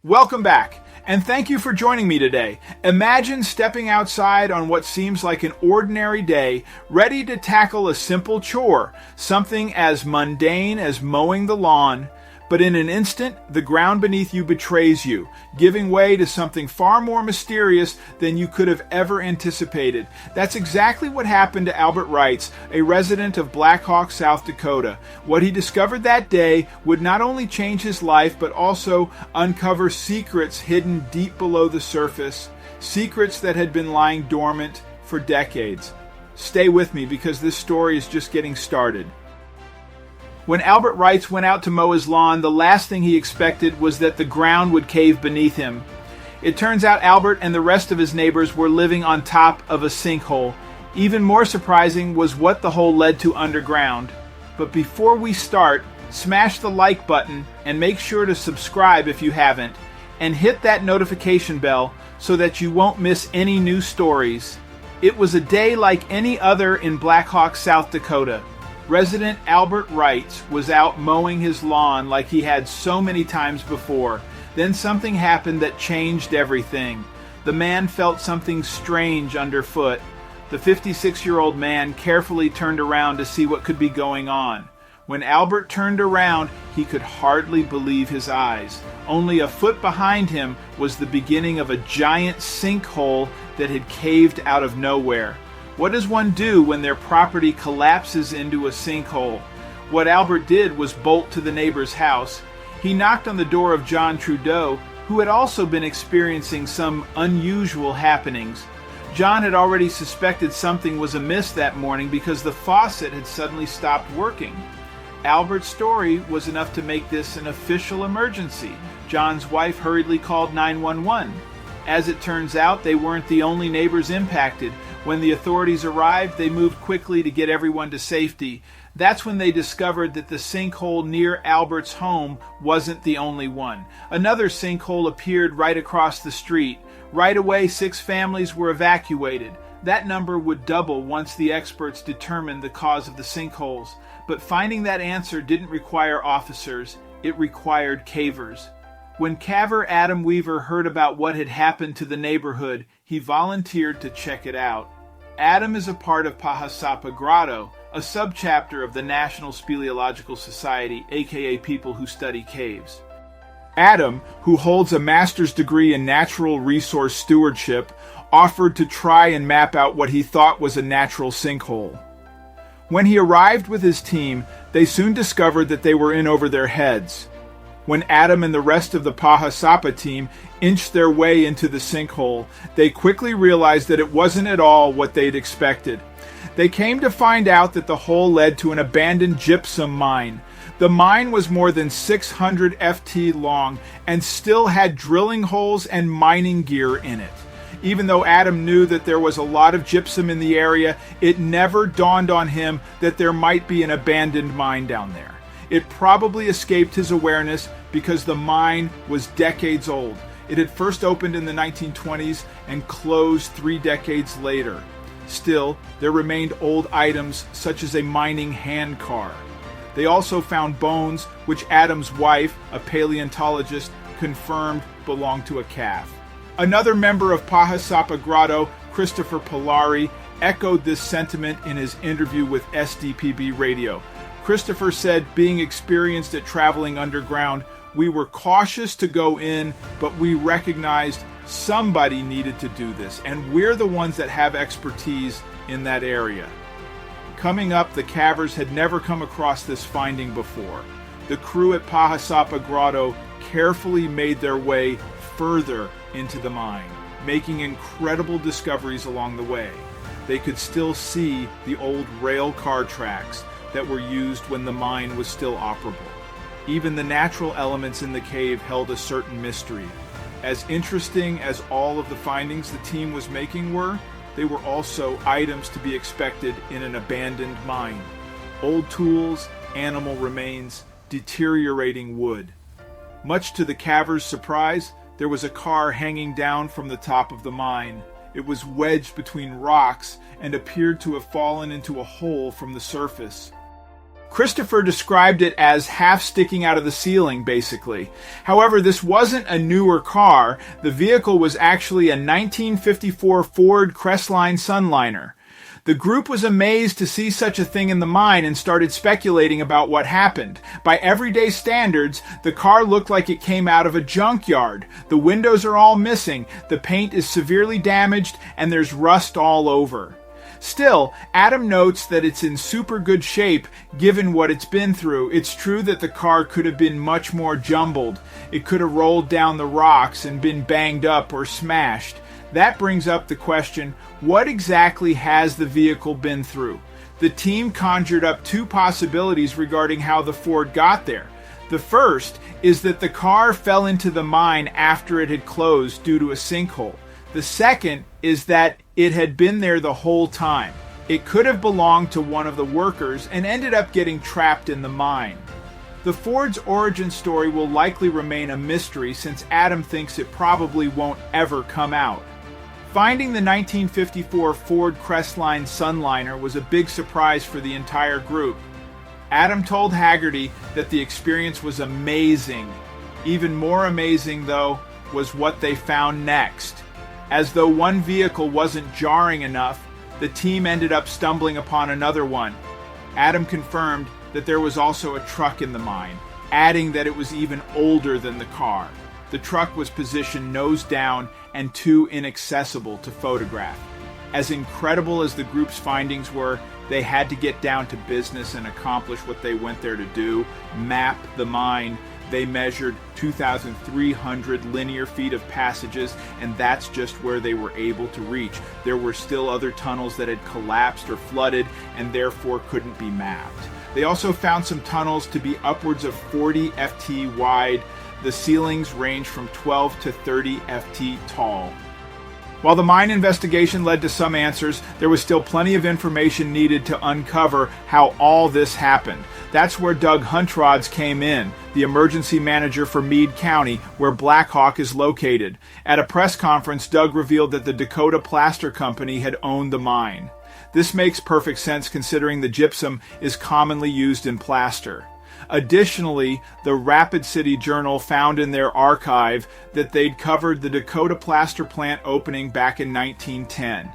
Welcome back, and thank you for joining me today. Imagine stepping outside on what seems like an ordinary day, ready to tackle a simple chore, something as mundane as mowing the lawn, but in an instant, the ground beneath you betrays you, giving way to something far more mysterious than you could have ever anticipated. That's exactly what happened to Albert Wrights, a resident of Black Hawk, South Dakota. What he discovered that day would not only change his life, but also uncover secrets hidden deep below the surface, secrets that had been lying dormant for decades. Stay with me because this story is just getting started. When Albert Wrights went out to mow his lawn, the last thing he expected was that the ground would cave beneath him. It turns out Albert and the rest of his neighbors were living on top of a sinkhole. Even more surprising was what the hole led to underground. But before we start, smash the like button and make sure to subscribe if you haven't, and hit that notification bell so that you won't miss any new stories. It was a day like any other in Black Hawk, South Dakota. Resident Albert Wrights was out mowing his lawn like he had so many times before. Then something happened that changed everything. The man felt something strange underfoot. The 56-year-old man carefully turned around to see what could be going on. When Albert turned around, he could hardly believe his eyes. Only a foot behind him was the beginning of a giant sinkhole that had caved out of nowhere. What does one do when their property collapses into a sinkhole? What Albert did was bolt to the neighbor's house. He knocked on the door of John Trudeau, who had also been experiencing some unusual happenings. John had already suspected something was amiss that morning because the faucet had suddenly stopped working. Albert's story was enough to make this an official emergency. John's wife hurriedly called 911. As it turns out, they weren't the only neighbors impacted. When the authorities arrived, they moved quickly to get everyone to safety. That's when they discovered that the sinkhole near Albert's home wasn't the only one. Another sinkhole appeared right across the street. Right away, 6 families were evacuated. That number would double once the experts determined the cause of the sinkholes. But finding that answer didn't require officers, it required cavers. When caver Adam Weaver heard about what had happened to the neighborhood, he volunteered to check it out. Adam is a part of Pahasapa Grotto, a subchapter of the National Speleological Society, aka people who study caves. Adam, who holds a master's degree in natural resource stewardship, offered to try and map out what he thought was a natural sinkhole. When he arrived with his team, they soon discovered that they were in over their heads. When Adam and the rest of the Pahasapa team inched their way into the sinkhole, they quickly realized that it wasn't at all what they'd expected. They came to find out that the hole led to an abandoned gypsum mine. The mine was more than 600 FT long and still had drilling holes and mining gear in it. Even though Adam knew that there was a lot of gypsum in the area, it never dawned on him that there might be an abandoned mine down there. It probably escaped his awareness because the mine was decades old. It had first opened in the 1920s and closed 3 decades later. Still, there remained old items such as a mining hand car. They also found bones which Adam's wife, a paleontologist, confirmed belonged to a calf. Another member of Pahasapa Grotto, Christopher Polari, echoed this sentiment in his interview with SDPB Radio. Christopher said, being experienced at traveling underground, we were cautious to go in, but we recognized somebody needed to do this, and we're the ones that have expertise in that area. Coming up, the cavers had never come across this finding before. The crew at Pahasapa Grotto carefully made their way further into the mine, making incredible discoveries along the way. They could still see the old rail car tracks that were used when the mine was still operable. Even the natural elements in the cave held a certain mystery. As interesting as all of the findings the team was making were, they were also items to be expected in an abandoned mine. Old tools, animal remains, deteriorating wood. Much to the cavers' surprise, there was a car hanging down from the top of the mine. It was wedged between rocks and appeared to have fallen into a hole from the surface. Christopher described it as half sticking out of the ceiling, basically. However, this wasn't a newer car. The vehicle was actually a 1954 Ford Crestline Sunliner. The group was amazed to see such a thing in the mine and started speculating about what happened. By everyday standards, the car looked like it came out of a junkyard. The windows are all missing, the paint is severely damaged, and there's rust all over. Still, Adam notes that it's in super good shape given what it's been through. It's true that the car could have been much more jumbled. It could have rolled down the rocks and been banged up or smashed. That brings up the question, what exactly has the vehicle been through? The team conjured up two possibilities regarding how the Ford got there. The first is that the car fell into the mine after it had closed due to a sinkhole. The second is that it had been there the whole time. It could have belonged to one of the workers and ended up getting trapped in the mine. The Ford's origin story will likely remain a mystery since Adam thinks it probably won't ever come out. Finding the 1954 Ford Crestline Sunliner was a big surprise for the entire group. Adam told Haggerty that the experience was amazing. Even more amazing, though, was what they found next. As though one vehicle wasn't jarring enough, the team ended up stumbling upon another one. Adam confirmed that there was also a truck in the mine, adding that it was even older than the car. The truck was positioned nose down and too inaccessible to photograph. As incredible as the group's findings were, they had to get down to business and accomplish what they went there to do, map the mine. They measured 2,300 linear feet of passages, and that's just where they were able to reach. There were still other tunnels that had collapsed or flooded and therefore couldn't be mapped. They also found some tunnels to be upwards of 40 ft wide. The ceilings range from 12 to 30 ft tall. While the mine investigation led to some answers, there was still plenty of information needed to uncover how all this happened. That's where Doug Huntrods came in, the emergency manager for Meade County, where Black Hawk is located. At a press conference, Doug revealed that the Dakota Plaster Company had owned the mine. This makes perfect sense considering the gypsum is commonly used in plaster. Additionally, the Rapid City Journal found in their archive that they'd covered the Dakota plaster plant opening back in 1910.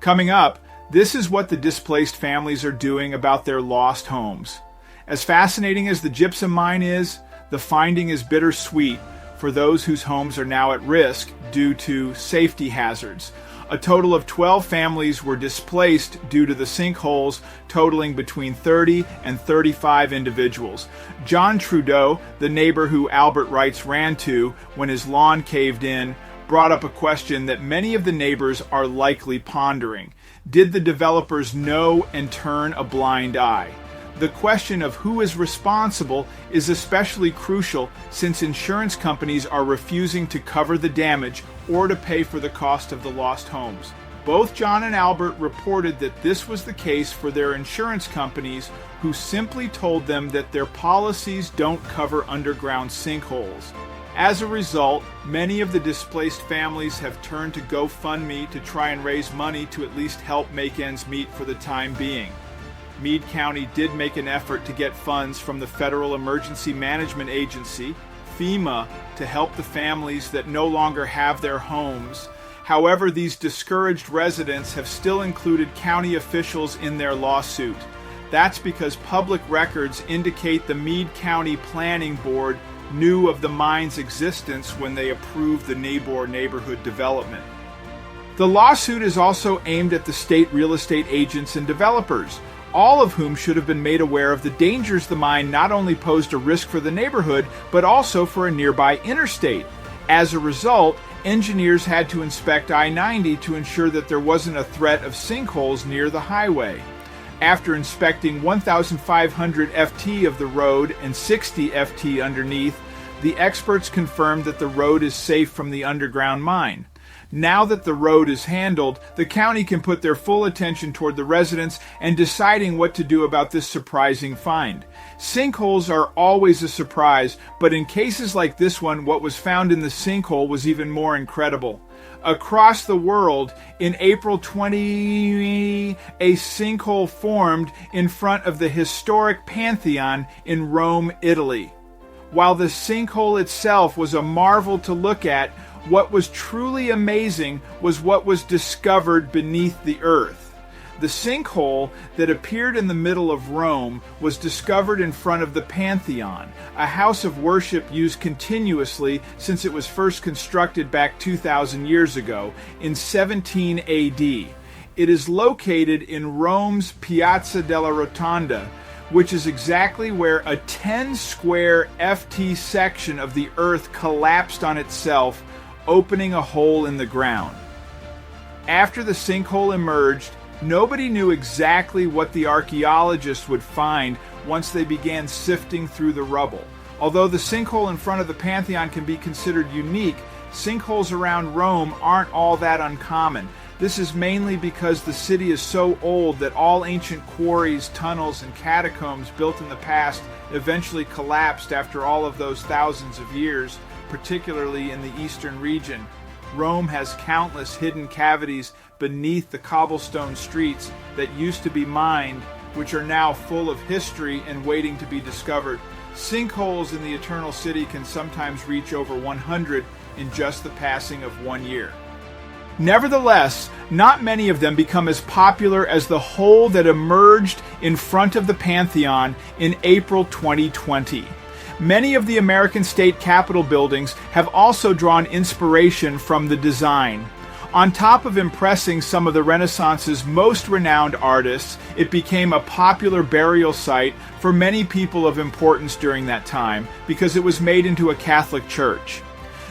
Coming up, this is what the displaced families are doing about their lost homes. As fascinating as the gypsum mine is, the finding is bittersweet for those whose homes are now at risk due to safety hazards. A total of 12 families were displaced due to the sinkholes, totaling between 30 and 35 individuals. John Trudeau, the neighbor who Albert Wrights ran to when his lawn caved in, brought up a question that many of the neighbors are likely pondering. Did the developers know and turn a blind eye? The question of who is responsible is especially crucial since insurance companies are refusing to cover the damage or to pay for the cost of the lost homes. Both John and Albert reported that this was the case for their insurance companies, who simply told them that their policies don't cover underground sinkholes. As a result, many of the displaced families have turned to GoFundMe to try and raise money to at least help make ends meet for the time being. Meade County did make an effort to get funds from the Federal Emergency Management Agency, FEMA, to help the families that no longer have their homes. However, these discouraged residents have still included county officials in their lawsuit. That's because public records indicate the Meade County Planning Board knew of the mine's existence when they approved the Nabor neighborhood development. The lawsuit is also aimed at the state real estate agents and developers, all of whom should have been made aware of the dangers the mine not only posed a risk for the neighborhood, but also for a nearby interstate. As a result, engineers had to inspect I-90 to ensure that there wasn't a threat of sinkholes near the highway. After inspecting 1,500 FT of the road and 60 FT underneath, the experts confirmed that the road is safe from the underground mine. Now that the road is handled, the county can put their full attention toward the residents and deciding what to do about this surprising find. Sinkholes are always a surprise, but in cases like this one, what was found in the sinkhole was even more incredible. Across the world, in April 20, a sinkhole formed in front of the historic Pantheon in Rome, Italy. While the sinkhole itself was a marvel to look at, what was truly amazing was what was discovered beneath the earth. The sinkhole that appeared in the middle of Rome was discovered in front of the Pantheon, a house of worship used continuously since it was first constructed back 2,000 years ago in 17 AD. It is located in Rome's Piazza della Rotonda, which is exactly where a 10-square FT section of the earth collapsed on itself, opening a hole in the ground. After the sinkhole emerged, nobody knew exactly what the archaeologists would find once they began sifting through the rubble. Although the sinkhole in front of the Pantheon can be considered unique, sinkholes around Rome aren't all that uncommon. This is mainly because the city is so old that all ancient quarries, tunnels, and catacombs built in the past eventually collapsed after all of those thousands of years, particularly in the eastern region. Rome has countless hidden cavities beneath the cobblestone streets that used to be mined, which are now full of history and waiting to be discovered. Sinkholes in the Eternal City can sometimes reach over 100 in just the passing of 1 year. Nevertheless, not many of them become as popular as the hole that emerged in front of the Pantheon in April 2020. Many of the American state capitol buildings have also drawn inspiration from the design. On top of impressing some of the Renaissance's most renowned artists, it became a popular burial site for many people of importance during that time because it was made into a Catholic church.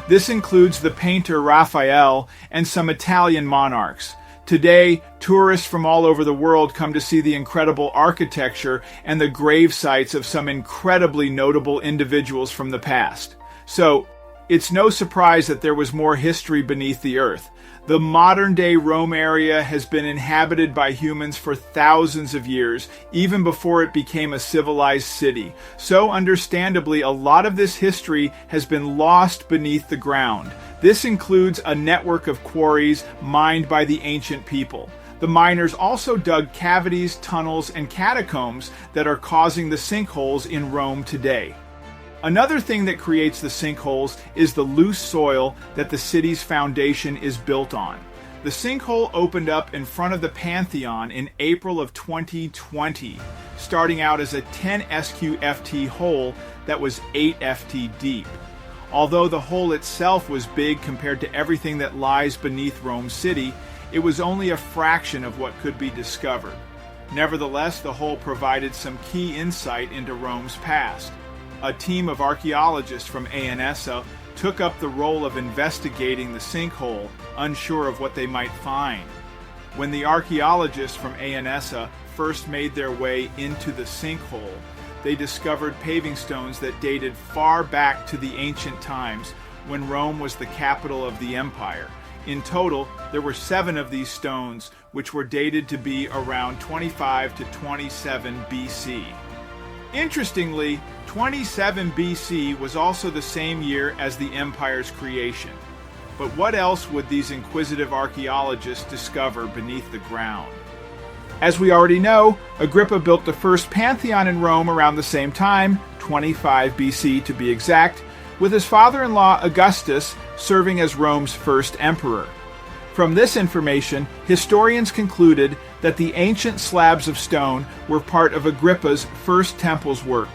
This includes the painter Raphael and some Italian monarchs. Today, tourists from all over the world come to see the incredible architecture and the grave sites of some incredibly notable individuals from the past. So, it's no surprise that there was more history beneath the earth. The modern-day Rome area has been inhabited by humans for thousands of years, even before it became a civilized city. So, understandably, a lot of this history has been lost beneath the ground. This includes a network of quarries mined by the ancient people. The miners also dug cavities, tunnels, and catacombs that are causing the sinkholes in Rome today. Another thing that creates the sinkholes is the loose soil that the city's foundation is built on. The sinkhole opened up in front of the Pantheon in April of 2020, starting out as a 10 SQFT hole that was 8 FT deep. Although the hole itself was big compared to everything that lies beneath Rome City, it was only a fraction of what could be discovered. Nevertheless, the hole provided some key insight into Rome's past. A team of archaeologists from ANSA took up the role of investigating the sinkhole, unsure of what they might find. When the archaeologists from ANSA first made their way into the sinkhole, they discovered paving stones that dated far back to the ancient times when Rome was the capital of the empire. In total, there were 7 of these stones, which were dated to be around 25 to 27 BC. Interestingly, 27 BC was also the same year as the empire's creation. But what else would these inquisitive archaeologists discover beneath the ground? As we already know, Agrippa built the first Pantheon in Rome around the same time, 25 BC to be exact, with his father-in-law Augustus serving as Rome's first emperor. From this information, historians concluded that the ancient slabs of stone were part of Agrippa's first temple's work.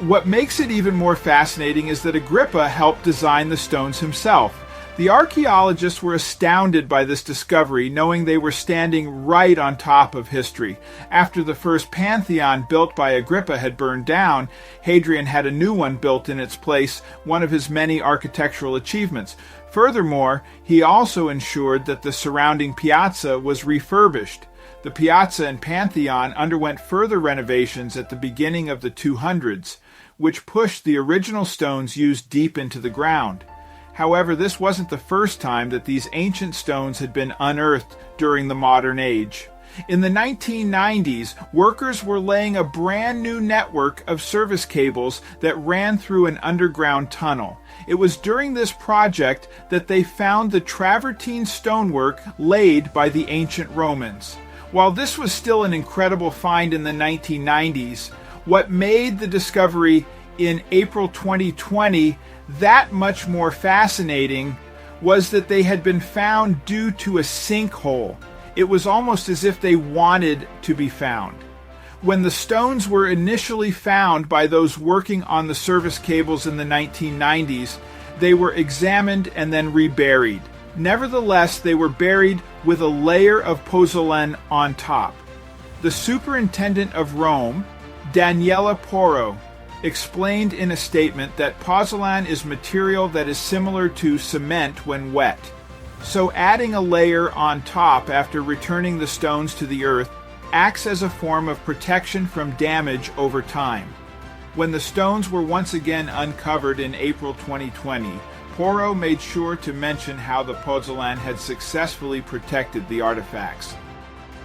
What makes it even more fascinating is that Agrippa helped design the stones himself. The archaeologists were astounded by this discovery, knowing they were standing right on top of history. After the first Pantheon built by Agrippa had burned down, Hadrian had a new one built in its place, one of his many architectural achievements. Furthermore, he also ensured that the surrounding piazza was refurbished. The piazza and Pantheon underwent further renovations at the beginning of the 200s, which pushed the original stones used deep into the ground. However, this wasn't the first time that these ancient stones had been unearthed during the modern age. In the 1990s, workers were laying a brand new network of service cables that ran through an underground tunnel. It was during this project that they found the travertine stonework laid by the ancient Romans. While this was still an incredible find in the 1990s, what made the discovery in April 2020 that much more fascinating was that they had been found due to a sinkhole. It was almost as if they wanted to be found. When the stones were initially found by those working on the service cables in the 1990s, they were examined and then reburied. Nevertheless, they were buried with a layer of pozzolan on top. The superintendent of Rome, Daniela Porro, explained in a statement that pozzolan is material that is similar to cement when wet. So adding a layer on top after returning the stones to the earth acts as a form of protection from damage over time. When the stones were once again uncovered in April 2020, Porro made sure to mention how the pozzolan had successfully protected the artifacts.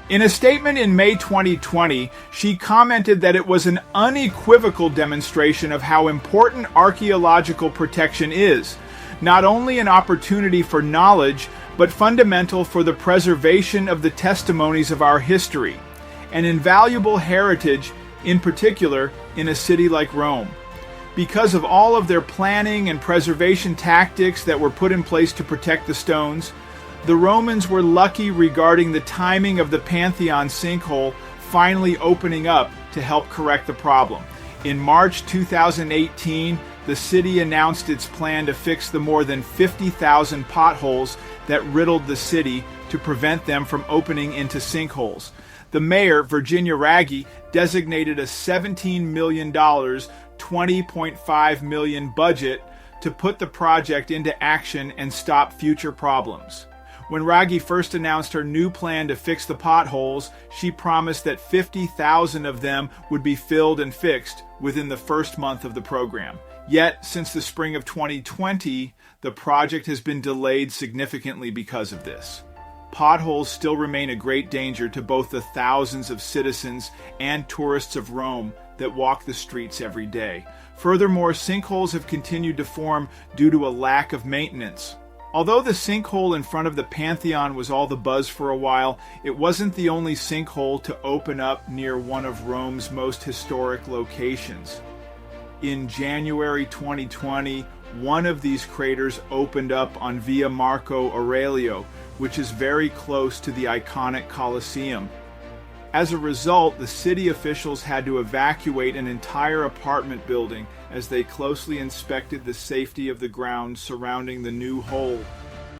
In a statement in May 2020, she commented that it was an unequivocal demonstration of how important archaeological protection is, not only an opportunity for knowledge, but fundamental for the preservation of the testimonies of our history, an invaluable heritage, in particular, in a city like Rome. Because of all of their planning and preservation tactics that were put in place to protect the stones, the Romans were lucky regarding the timing of the Pantheon sinkhole finally opening up to help correct the problem. In March 2018, the city announced its plan to fix the more than 50,000 potholes that riddled the city to prevent them from opening into sinkholes. The mayor, Virginia Raggi, designated a $17 million, $20.5 million budget to put the project into action and stop future problems. When Raggi first announced her new plan to fix the potholes, she promised that 50,000 of them would be filled and fixed within the first month of the program. Yet, since the spring of 2020, the project has been delayed significantly because of this. Potholes still remain a great danger to both the thousands of citizens and tourists of Rome that walk the streets every day. Furthermore, sinkholes have continued to form due to a lack of maintenance. Although the sinkhole in front of the Pantheon was all the buzz for a while, it wasn't the only sinkhole to open up near one of Rome's most historic locations. In January 2020, one of these craters opened up on Via Marco Aurelio, which is very close to the iconic Colosseum. As a result, the city officials had to evacuate an entire apartment building as they closely inspected the safety of the ground surrounding the new hole.